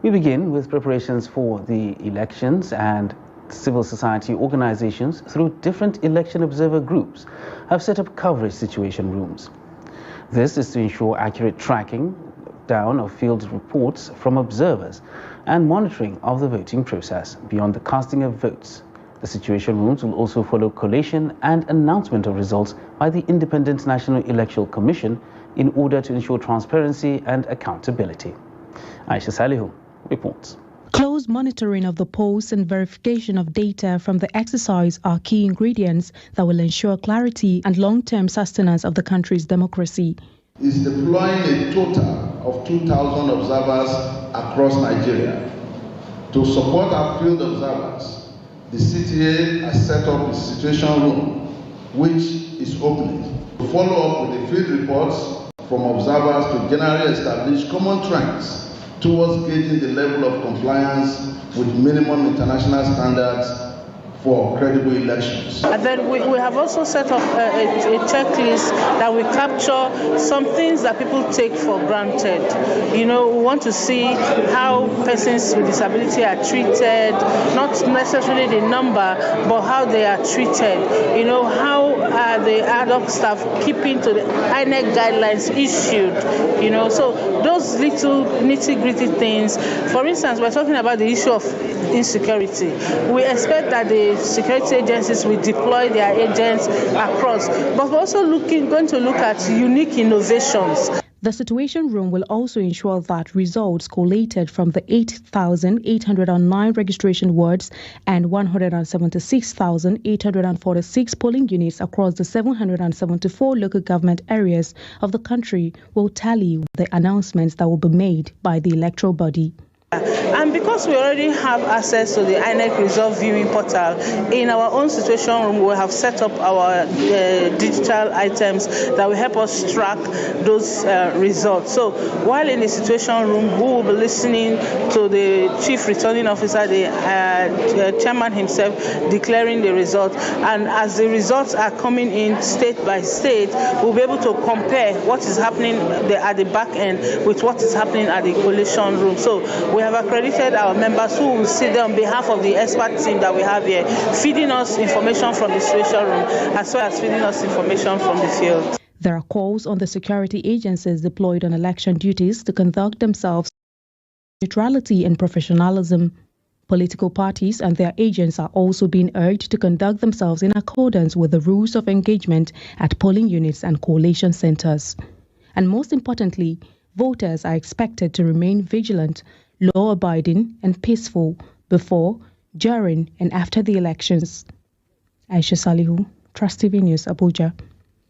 We begin with preparations for the elections, and civil society organizations through different election observer groups have set up coverage situation rooms. This is to ensure accurate tracking down of field reports from observers and monitoring of the voting process beyond the casting of votes. The situation rooms will also follow collation and announcement of results by the Independent National Electoral Commission in order to ensure transparency and accountability. Aisha Salihu reports. Close monitoring of the polls and verification of data from the exercise are key ingredients that will ensure clarity and long-term sustenance of the country's democracy. Is deploying a total of 2,000 observers across Nigeria. To support our field observers, the CTA has set up a situation room which is opening to follow up with the field reports from observers to generally establish common trends towards gauging the level of compliance with minimum international standards for credible elections. And then we have also set up a checklist that will capture some things that people take for granted. You know, we want to see how persons with disability are treated, not necessarily the number, but how they are treated. You know, how are the ad hoc staff keeping to the INEC guidelines issued, you know, so those little nitty-gritty things. For instance, we're talking about the issue of insecurity. We expect that the security agencies will deploy their agents across, but we're also going to look at unique innovations. The situation room will also ensure that results collated from the 8,809 registration wards and 176,846 polling units across the 774 local government areas of the country will tally with the announcements that will be made by the electoral body. And because we already have access to the INEC result viewing portal, in our own situation room, we have set up our digital items that will help us track those results. So while in the situation room, we will be listening to the chief returning officer, the chairman himself, declaring the results. And as the results are coming in state by state, we'll be able to compare what is happening at the back end with what is happening at the collation room. So we have accredited our members who will sit there on behalf of the expert team that we have here, feeding us information from the situation room as well as feeding us information from the field. There are calls on the security agencies deployed on election duties to conduct themselves with neutrality and professionalism. Political parties and their agents are also being urged to conduct themselves in accordance with the rules of engagement at polling units and collation centers. And most importantly, voters are expected to remain vigilant, law-abiding and peaceful before, during and after the elections. Aisha Salihu, Trust TV News, Abuja.